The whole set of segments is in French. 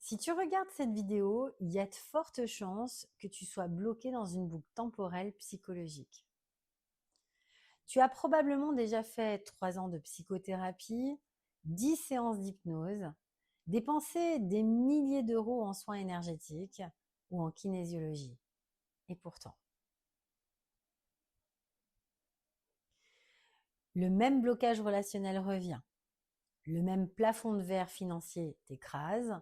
Si tu regardes cette vidéo, il y a de fortes chances que tu sois bloqué dans une boucle temporelle psychologique. Tu as probablement déjà fait 3 ans de psychothérapie, 10 séances d'hypnose, dépensé des milliers d'euros en soins énergétiques ou en kinésiologie. Et pourtant, le même blocage relationnel revient, le même plafond de verre financier t'écrase,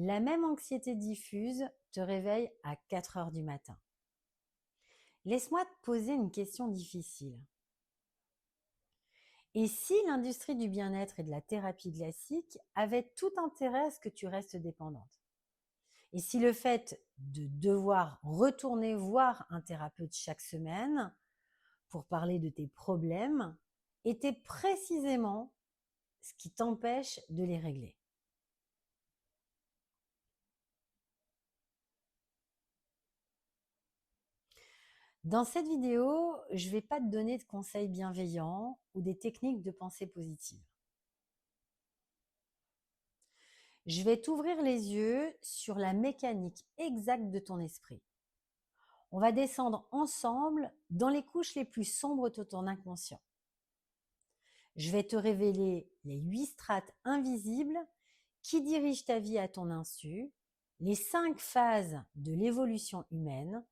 la même anxiété diffuse te réveille à 4 heures du matin. Laisse-moi te poser une question difficile. Et si l'industrie du bien-être et de la thérapie classique avait tout intérêt à ce que tu restes dépendante? Et si le fait de devoir retourner voir un thérapeute chaque semaine pour parler de tes problèmes était précisément ce qui t'empêche de les régler? Dans cette vidéo, je ne vais pas te donner de conseils bienveillants ou des techniques de pensée positive. Je vais t'ouvrir les yeux sur la mécanique exacte de ton esprit. On va descendre ensemble dans les couches les plus sombres de ton inconscient. Je vais te révéler les 8 strates invisibles qui dirigent ta vie à ton insu, les 5 phases de l'évolution humaine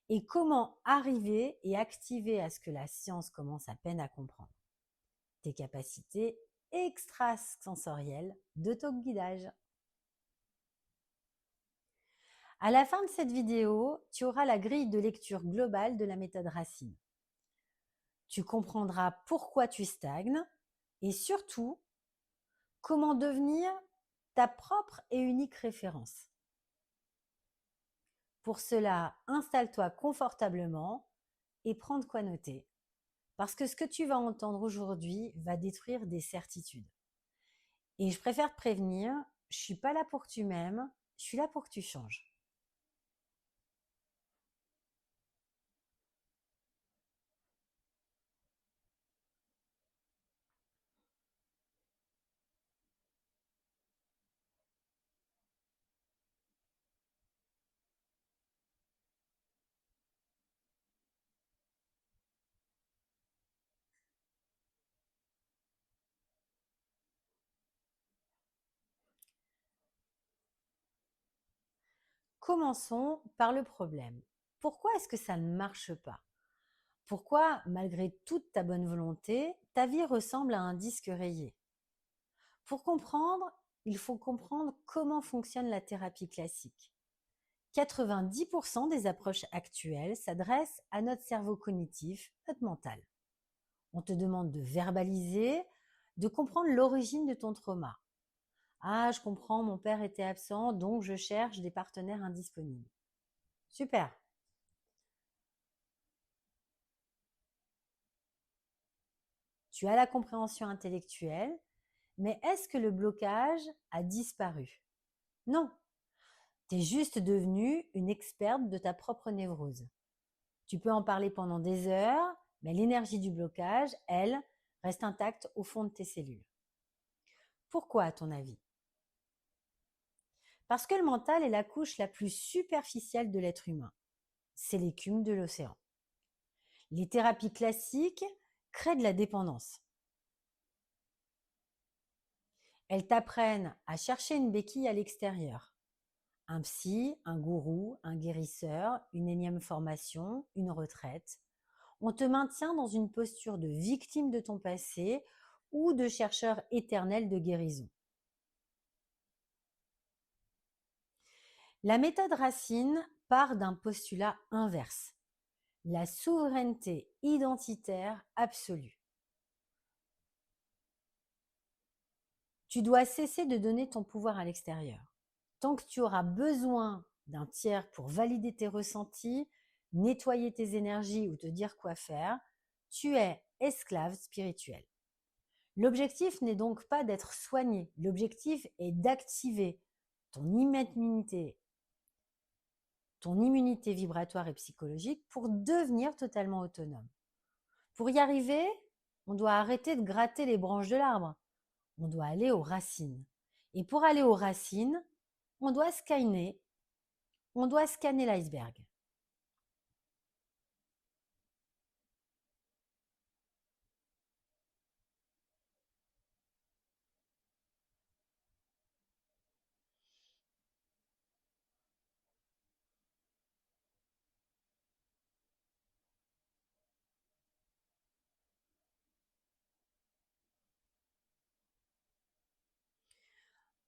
et comment arriver et activer à ce que la science commence à peine à comprendre tes capacités extrasensorielles d'autoguidage. À la fin de cette vidéo, tu auras la grille de lecture globale de la méthode Racine. Tu comprendras pourquoi tu stagnes et surtout comment devenir ta propre et unique référence. Pour cela, installe-toi confortablement et prends de quoi noter. Parce que ce que tu vas entendre aujourd'hui va détruire des certitudes. Et je préfère te prévenir, je suis pas là pour que tu m'aimes, je suis là pour que tu changes. Commençons par le problème. Pourquoi est-ce que ça ne marche pas? Pourquoi, malgré toute ta bonne volonté, ta vie ressemble à un disque rayé? Pour comprendre, il faut comprendre comment fonctionne la thérapie classique. 90% des approches actuelles s'adressent à notre cerveau cognitif, notre mental. On te demande de verbaliser, de comprendre l'origine de ton trauma. Ah, je comprends, mon père était absent, donc je cherche des partenaires indisponibles. Super. Tu as la compréhension intellectuelle, mais est-ce que le blocage a disparu? Non. Tu es juste devenue une experte de ta propre névrose. Tu peux en parler pendant des heures, mais l'énergie du blocage, elle, reste intacte au fond de tes cellules. Pourquoi, à ton avis? Parce que le mental est la couche la plus superficielle de l'être humain. C'est l'écume de l'océan. Les thérapies classiques créent de la dépendance. Elles t'apprennent à chercher une béquille à l'extérieur. Un psy, un gourou, un guérisseur, une énième formation, une retraite. On te maintient dans une posture de victime de ton passé ou de chercheur éternel de guérison. La méthode Racine part d'un postulat inverse, la souveraineté identitaire absolue. Tu dois cesser de donner ton pouvoir à l'extérieur. Tant que tu auras besoin d'un tiers pour valider tes ressentis, nettoyer tes énergies ou te dire quoi faire, tu es esclave spirituel. L'objectif n'est donc pas d'être soigné, l'objectif est d'activer ton immunité vibratoire et psychologique pour devenir totalement autonome. Pour y arriver, on doit arrêter de gratter les branches de l'arbre, on doit aller aux racines. Et pour aller aux racines, On doit scanner, on doit scanner l'iceberg.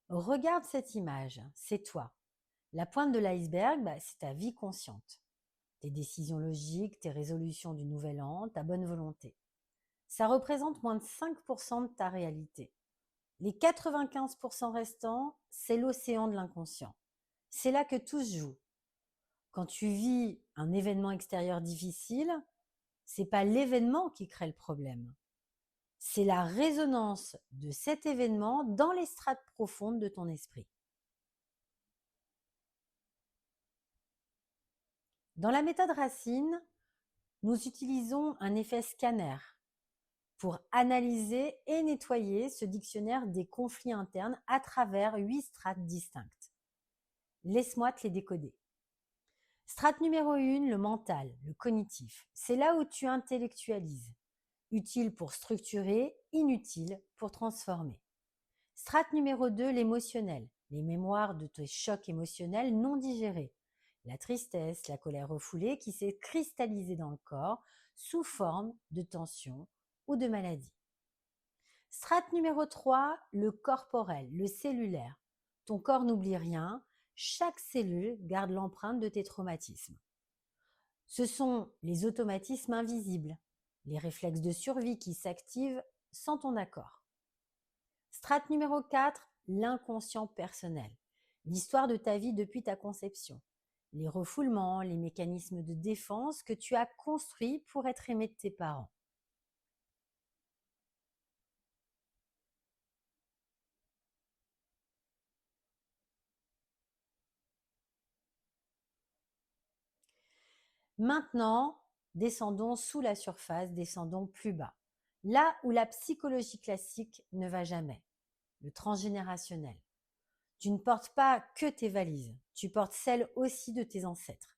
Regarde cette image, c'est toi. La pointe de l'iceberg, c'est ta vie consciente. Tes décisions logiques, tes résolutions du nouvel an, ta bonne volonté. Ça représente moins de 5% de ta réalité. Les 95% restants, c'est l'océan de l'inconscient. C'est là que tout se joue. Quand tu vis un événement extérieur difficile, c'est pas l'événement qui crée le problème. C'est la résonance de cet événement dans les strates profondes de ton esprit. Dans la méthode Racine, nous utilisons un effet scanner pour analyser et nettoyer ce dictionnaire des conflits internes à travers 8 strates distinctes. Laisse-moi te les décoder. Strate numéro 1, le mental, le cognitif. C'est là où tu intellectualises. Utile pour structurer, inutile pour transformer. Strate numéro 2, l'émotionnel, les mémoires de tes chocs émotionnels non digérés. La tristesse, la colère refoulée qui s'est cristallisée dans le corps sous forme de tension ou de maladie. Strate numéro 3, le corporel, le cellulaire. Ton corps n'oublie rien, chaque cellule garde l'empreinte de tes traumatismes. Ce sont les automatismes invisibles, les réflexes de survie qui s'activent sans ton accord. Strate numéro 4, l'inconscient personnel, l'histoire de ta vie depuis ta conception, les refoulements, les mécanismes de défense que tu as construits pour être aimé de tes parents. Maintenant, descendons sous la surface, descendons plus bas. Là où la psychologie classique ne va jamais, le transgénérationnel. Tu ne portes pas que tes valises, tu portes celles aussi de tes ancêtres.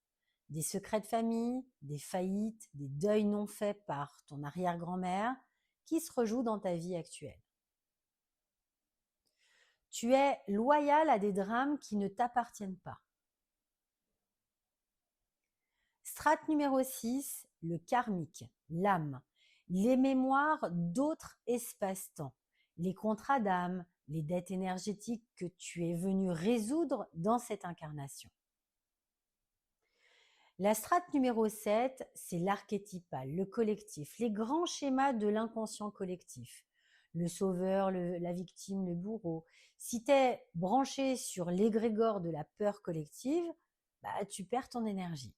Des secrets de famille, des faillites, des deuils non faits par ton arrière-grand-mère qui se rejouent dans ta vie actuelle. Tu es loyal à des drames qui ne t'appartiennent pas. Strate numéro 6, le karmique, l'âme, les mémoires d'autres espaces-temps, les contrats d'âme, les dettes énergétiques que tu es venu résoudre dans cette incarnation. La strate numéro 7, c'est l'archétypal, le collectif, les grands schémas de l'inconscient collectif. Le sauveur, la victime, le bourreau. Si tu es branché sur l'égrégore de la peur collective, tu perds ton énergie.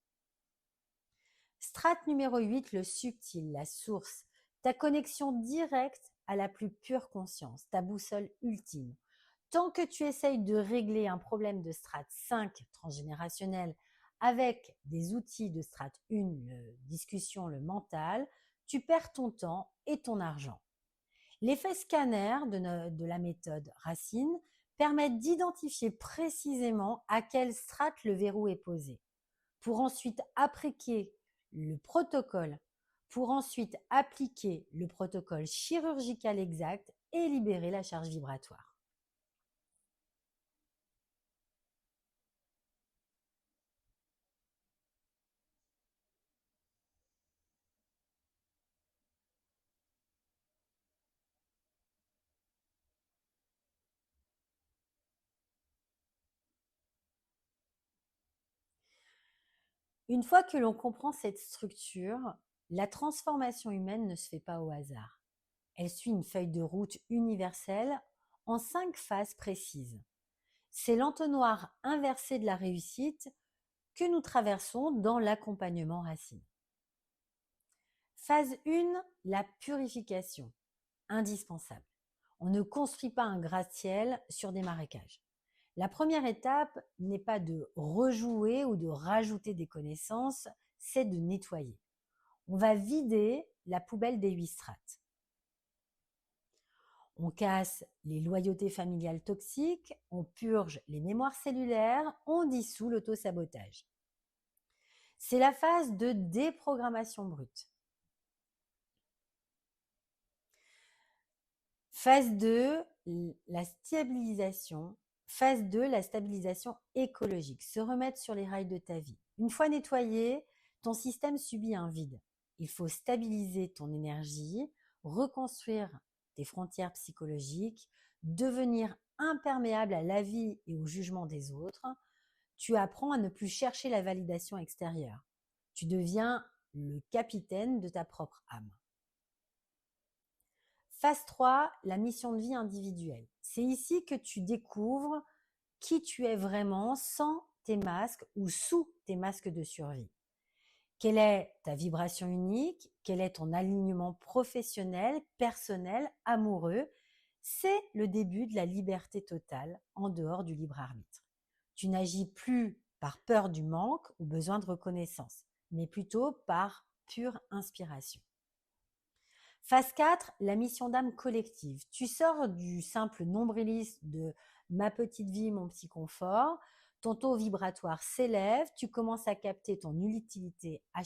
Strate numéro 8, le subtil, la source, ta connexion directe à la plus pure conscience, ta boussole ultime. Tant que tu essayes de régler un problème de strate 5 transgénérationnel avec des outils de strate 1, discussion, le mental, tu perds ton temps et ton argent. L'effet scanner de la méthode Racine permet d'identifier précisément à quelle strate le verrou est posé, pour ensuite appliquer le protocole, chirurgical exact et libérer la charge vibratoire. Une fois que l'on comprend cette structure, la transformation humaine ne se fait pas au hasard. Elle suit une feuille de route universelle en 5 phases précises. C'est l'entonnoir inversé de la réussite que nous traversons dans l'accompagnement Racine. Phase 1, la purification, indispensable. On ne construit pas un gratte-ciel sur des marécages. La première étape n'est pas de rejouer ou de rajouter des connaissances, c'est de nettoyer. On va vider la poubelle des 8 strates. On casse les loyautés familiales toxiques, on purge les mémoires cellulaires, on dissout l'autosabotage. C'est la phase de déprogrammation brute. Phase 2, la stabilisation. Phase 2, la stabilisation écologique. Se remettre sur les rails de ta vie. Une fois nettoyé, ton système subit un vide. Il faut stabiliser ton énergie, reconstruire tes frontières psychologiques, devenir imperméable à l'avis et au jugement des autres. Tu apprends à ne plus chercher la validation extérieure. Tu deviens le capitaine de ta propre âme. Phase 3, la mission de vie individuelle. C'est ici que tu découvres qui tu es vraiment sans tes masques ou sous tes masques de survie. Quelle est ta vibration unique? Quel est ton alignement professionnel, personnel, amoureux? C'est le début de la liberté totale en dehors du libre arbitre. Tu n'agis plus par peur du manque ou besoin de reconnaissance, mais plutôt par pure inspiration. Phase 4, la mission d'âme collective. Tu sors du simple nombrilisme de ma petite vie, mon petit confort. Ton taux vibratoire s'élève. Tu commences à capter ton utilité à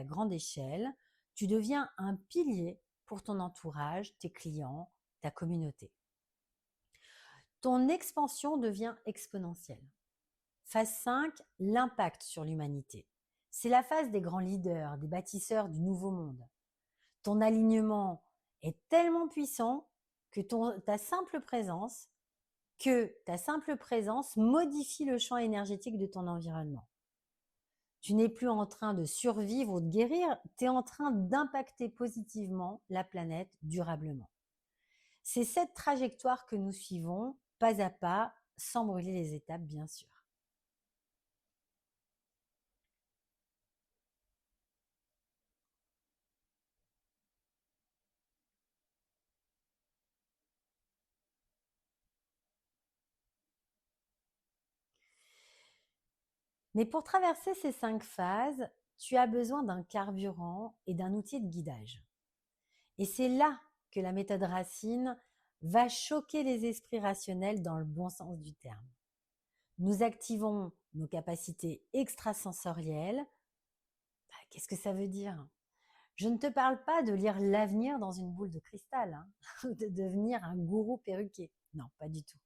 grande échelle. Tu deviens un pilier pour ton entourage, tes clients, ta communauté. Ton expansion devient exponentielle. Phase 5, l'impact sur l'humanité. C'est la phase des grands leaders, des bâtisseurs du nouveau monde. Ton alignement est tellement puissant que ta simple présence modifie le champ énergétique de ton environnement. Tu n'es plus en train de survivre ou de guérir, tu es en train d'impacter positivement la planète durablement. C'est cette trajectoire que nous suivons, pas à pas, sans brûler les étapes, bien sûr. Mais pour traverser ces 5 phases, tu as besoin d'un carburant et d'un outil de guidage. Et c'est là que la méthode Racine va choquer les esprits rationnels dans le bon sens du terme. Nous activons nos capacités extrasensorielles. Qu'est-ce que ça veut dire? Je ne te parle pas de lire l'avenir dans une boule de cristal, ou de devenir un gourou perruqué. Non, pas du tout.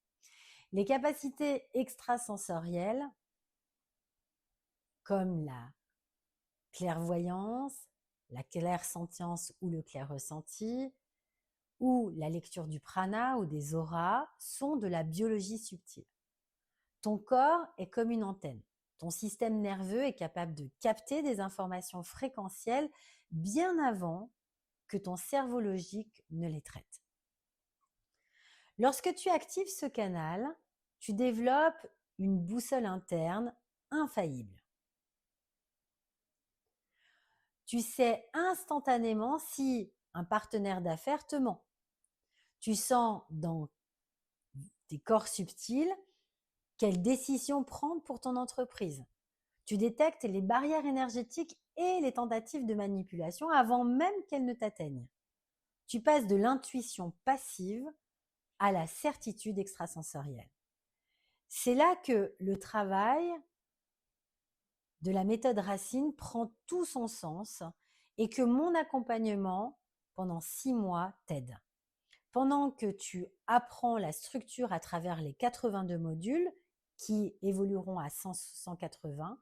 Les capacités extrasensorielles, comme la clairvoyance, la clairsentience ou le clair-ressenti, ou la lecture du prana ou des auras, sont de la biologie subtile. Ton corps est comme une antenne. Ton système nerveux est capable de capter des informations fréquentielles bien avant que ton cerveau logique ne les traite. Lorsque tu actives ce canal, tu développes une boussole interne infaillible. Tu sais instantanément si un partenaire d'affaires te ment. Tu sens dans tes corps subtils quelle décision prendre pour ton entreprise. Tu détectes les barrières énergétiques et les tentatives de manipulation avant même qu'elles ne t'atteignent. Tu passes de l'intuition passive à la certitude extrasensorielle. C'est là que le travail de la méthode Racine prend tout son sens et que mon accompagnement pendant 6 mois t'aide. Pendant que tu apprends la structure à travers les 82 modules qui évolueront à 180,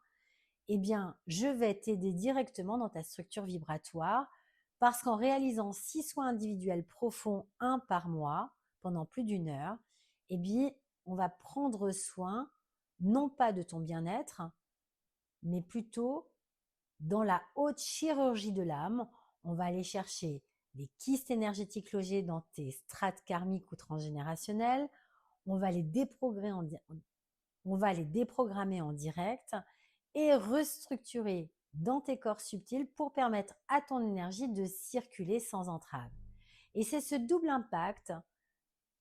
eh bien, je vais t'aider directement dans ta structure vibratoire parce qu'en réalisant 6 soins individuels profonds, un par mois, pendant plus d'1 heure, eh bien, on va prendre soin non pas de ton bien-être, mais plutôt dans la haute chirurgie de l'âme. On va aller chercher les kystes énergétiques logés dans tes strates karmiques ou transgénérationnelles. On va les déprogrammer en direct et restructurer dans tes corps subtils pour permettre à ton énergie de circuler sans entrave. Et c'est ce double impact,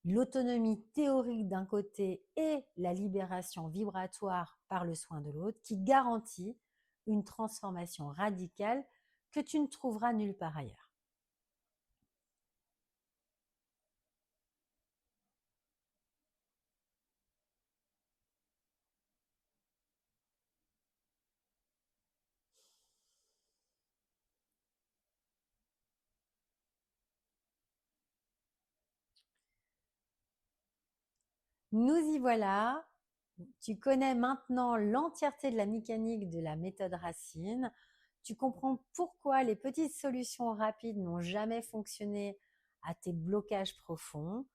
l'autonomie théorique d'un côté et la libération vibratoire par le soin de l'autre, qui garantit une transformation radicale que tu ne trouveras nulle part ailleurs. Nous y voilà. Tu connais maintenant l'entièreté de la mécanique de la méthode Racine. Tu comprends pourquoi les petites solutions rapides n'ont jamais fonctionné à tes blocages profonds.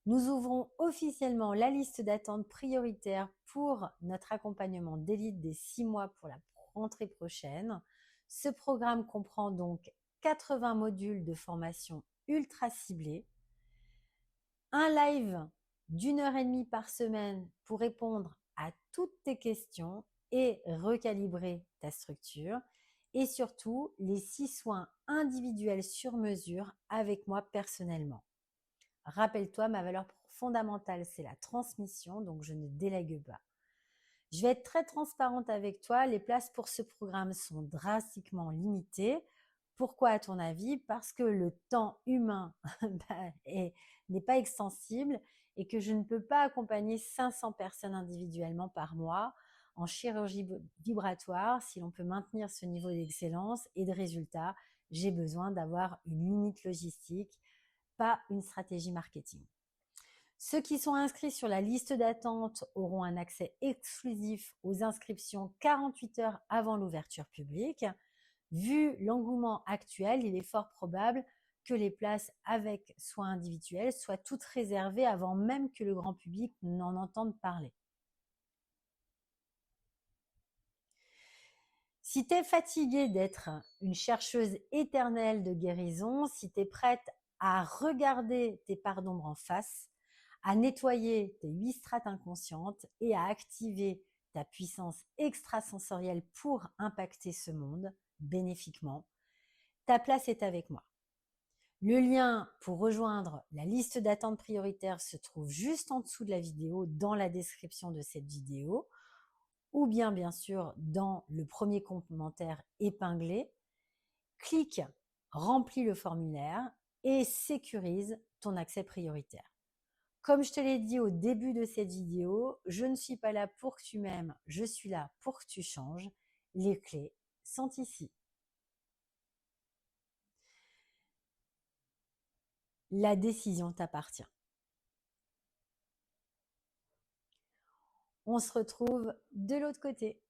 Nous ouvrons officiellement la liste d'attente prioritaire pour notre accompagnement d'élite des 6 mois pour la rentrée prochaine. Ce programme comprend donc 80 modules de formation ultra ciblés, un live d'1 heure et demie par semaine pour répondre à toutes tes questions et recalibrer ta structure, et surtout les 6 soins individuels sur mesure avec moi personnellement. Rappelle-toi, ma valeur fondamentale, c'est la transmission, donc je ne délègue pas. Je vais être très transparente avec toi, les places pour ce programme sont drastiquement limitées. Pourquoi à ton avis? Parce que le temps humain n'est pas extensible et que je ne peux pas accompagner 500 personnes individuellement par mois en chirurgie vibratoire. Si l'on peut maintenir ce niveau d'excellence et de résultats, j'ai besoin d'avoir une limite logistique, pas une stratégie marketing. Ceux qui sont inscrits sur la liste d'attente auront un accès exclusif aux inscriptions 48 heures avant l'ouverture publique. Vu l'engouement actuel, il est fort probable que les places avec soins individuels soient toutes réservées avant même que le grand public n'en entende parler. Si tu es fatiguée d'être une chercheuse éternelle de guérison, si tu es prête à regarder tes parts d'ombre en face, à nettoyer tes 8 strates inconscientes et à activer ta puissance extrasensorielle pour impacter ce monde bénéfiquement, ta place est avec moi. Le lien pour rejoindre la liste d'attente prioritaire se trouve juste en dessous de la vidéo, dans la description de cette vidéo, ou bien sûr dans le premier commentaire épinglé. Clique, remplis le formulaire et sécurise ton accès prioritaire. Comme je te l'ai dit au début de cette vidéo, je ne suis pas là pour que tu m'aimes, je suis là pour que tu changes. Les clés sont ici. La décision t'appartient. On se retrouve de l'autre côté.